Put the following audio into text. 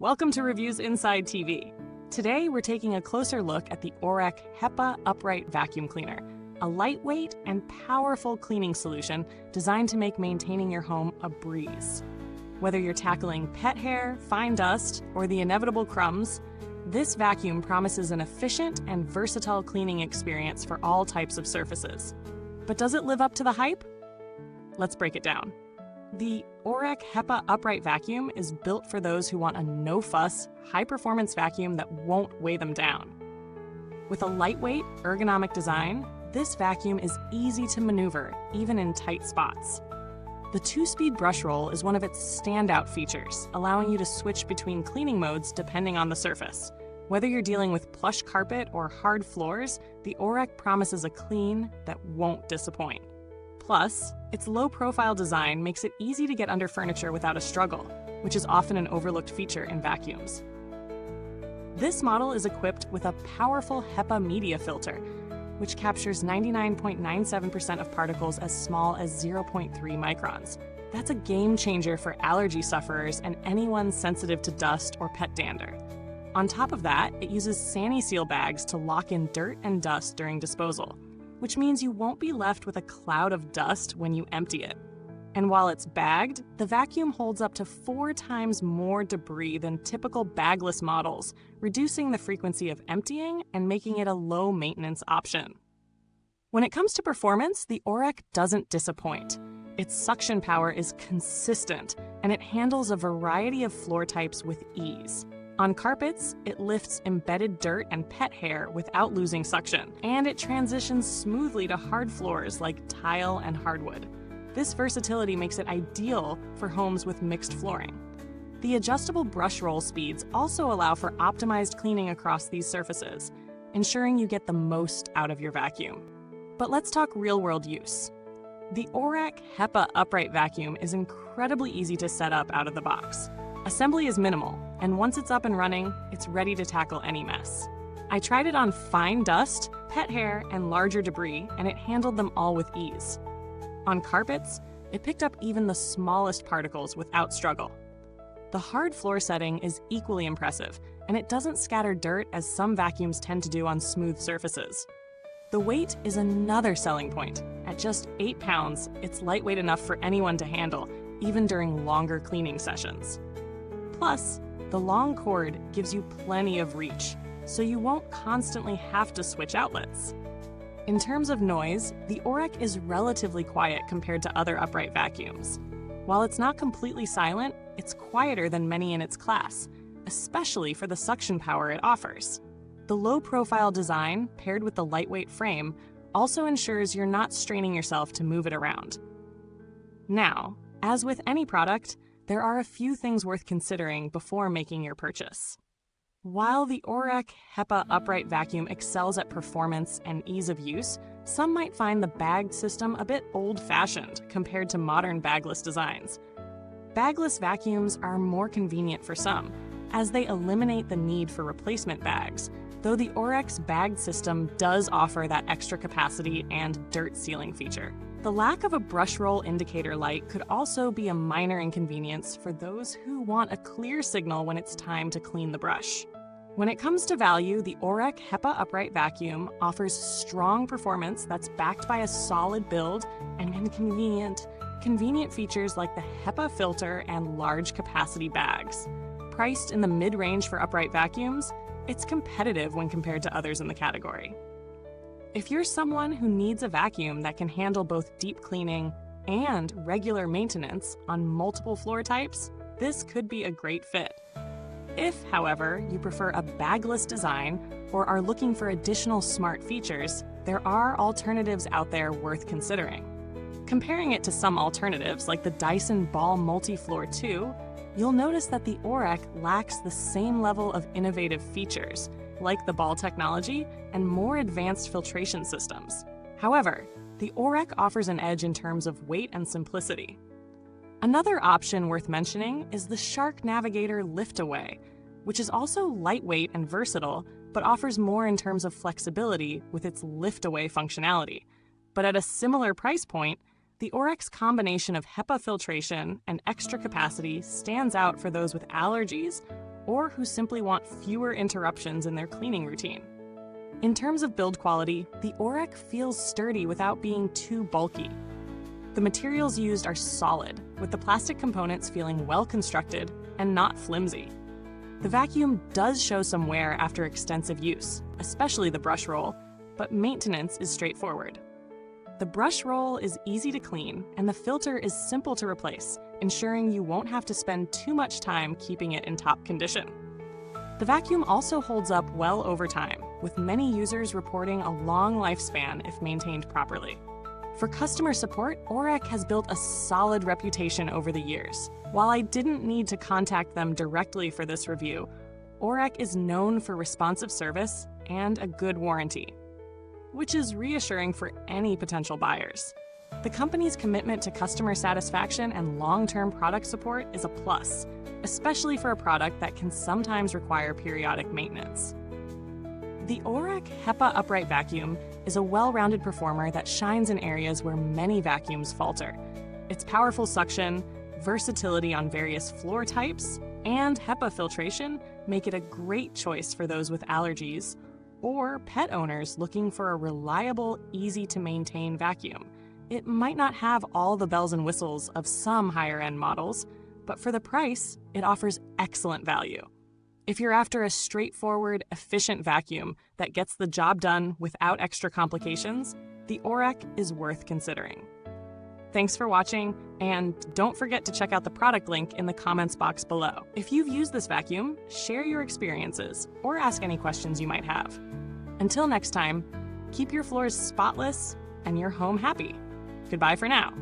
Welcome to Reviews Inside TV. Today we're taking a closer look at the Oreck HEPA Upright Vacuum Cleaner, a lightweight and powerful cleaning solution designed to make maintaining your home a breeze. Whether you're tackling pet hair, fine dust, or the inevitable crumbs, this vacuum promises an efficient and versatile cleaning experience for all types of surfaces. But does it live up to the hype? Let's break it down. The Oreck HEPA Upright Vacuum is built for those who want a no-fuss, high-performance vacuum that won't weigh them down. With a lightweight, ergonomic design, this vacuum is easy to maneuver, even in tight spots. The 2-speed brush roll is one of its standout features, allowing you to switch between cleaning modes depending on the surface. Whether you're dealing with plush carpet or hard floors, the Oreck promises a clean that won't disappoint. Plus, its low-profile design makes it easy to get under furniture without a struggle, which is often an overlooked feature in vacuums. This model is equipped with a powerful HEPA media filter, which captures 99.97% of particles as small as 0.3 microns. That's a game changer for allergy sufferers and anyone sensitive to dust or pet dander. On top of that, it uses SaniSeal bags to lock in dirt and dust during disposal, which means you won't be left with a cloud of dust when you empty it. And while it's bagged, the vacuum holds up to 4 times more debris than typical bagless models, reducing the frequency of emptying and making it a low-maintenance option. When it comes to performance, the Oreck doesn't disappoint. Its suction power is consistent, and it handles a variety of floor types with ease. On carpets, it lifts embedded dirt and pet hair without losing suction, and it transitions smoothly to hard floors like tile and hardwood. This versatility makes it ideal for homes with mixed flooring. The adjustable brush roll speeds also allow for optimized cleaning across these surfaces, ensuring you get the most out of your vacuum. But let's talk real-world use. The Oreck HEPA Upright Vacuum is incredibly easy to set up out of the box. Assembly is minimal, and once it's up and running, it's ready to tackle any mess. I tried it on fine dust, pet hair, and larger debris, and it handled them all with ease. On carpets, it picked up even the smallest particles without struggle. The hard floor setting is equally impressive, and it doesn't scatter dirt as some vacuums tend to do on smooth surfaces. The weight is another selling point. At just 8 pounds, it's lightweight enough for anyone to handle, even during longer cleaning sessions. Plus, the long cord gives you plenty of reach, so you won't constantly have to switch outlets. In terms of noise, the Oreck is relatively quiet compared to other upright vacuums. While it's not completely silent, it's quieter than many in its class, especially for the suction power it offers. The low-profile design, paired with the lightweight frame, also ensures you're not straining yourself to move it around. Now, as with any product, there are a few things worth considering before making your purchase. While the Oreck HEPA Upright Vacuum excels at performance and ease of use, some might find the bagged system a bit old-fashioned compared to modern bagless designs. Bagless vacuums are more convenient for some, as they eliminate the need for replacement bags, though the Oreck's bagged system does offer that extra capacity and dirt sealing feature. The lack of a brush roll indicator light could also be a minor inconvenience for those who want a clear signal when it's time to clean the brush. When it comes to value, the Oreck HEPA Upright Vacuum offers strong performance that's backed by a solid build and convenient features like the HEPA filter and large capacity bags. Priced in the mid-range for upright vacuums, it's competitive when compared to others in the category. If you're someone who needs a vacuum that can handle both deep cleaning and regular maintenance on multiple floor types, this could be a great fit. If, however, you prefer a bagless design or are looking for additional smart features, there are alternatives out there worth considering. Comparing it to some alternatives like the Dyson Ball Multi-Floor 2, you'll notice that the Oreck lacks the same level of innovative features, like the ball technology and more advanced filtration systems. However, the Oreck offers an edge in terms of weight and simplicity. Another option worth mentioning is the Shark Navigator Liftaway, which is also lightweight and versatile, but offers more in terms of flexibility with its liftaway functionality. But at a similar price point, The Oreck's combination of HEPA filtration and extra capacity stands out for those with allergies or who simply want fewer interruptions in their cleaning routine. In terms of build quality, the Oreck feels sturdy without being too bulky. The materials used are solid, with the plastic components feeling well constructed and not flimsy. The vacuum does show some wear after extensive use, especially the brush roll, but maintenance is straightforward. The brush roll is easy to clean, and the filter is simple to replace, ensuring you won't have to spend too much time keeping it in top condition. The vacuum also holds up well over time, with many users reporting a long lifespan if maintained properly. For customer support, Oreck has built a solid reputation over the years. While I didn't need to contact them directly for this review, Oreck is known for responsive service and a good warranty, which is reassuring for any potential buyers. The company's commitment to customer satisfaction and long-term product support is a plus, especially for a product that can sometimes require periodic maintenance. The Oreck HEPA upright vacuum is a well-rounded performer that shines in areas where many vacuums falter. Its powerful suction, versatility on various floor types, and HEPA filtration make it a great choice for those with allergies or pet owners looking for a reliable, easy-to-maintain vacuum. It might not have all the bells and whistles of some higher-end models, but for the price, it offers excellent value. If you're after a straightforward, efficient vacuum that gets the job done without extra complications, the Oreck is worth considering. Thanks for watching, and don't forget to check out the product link in the comments box below. If you've used this vacuum, share your experiences or ask any questions you might have. Until next time, keep your floors spotless and your home happy. Goodbye for now.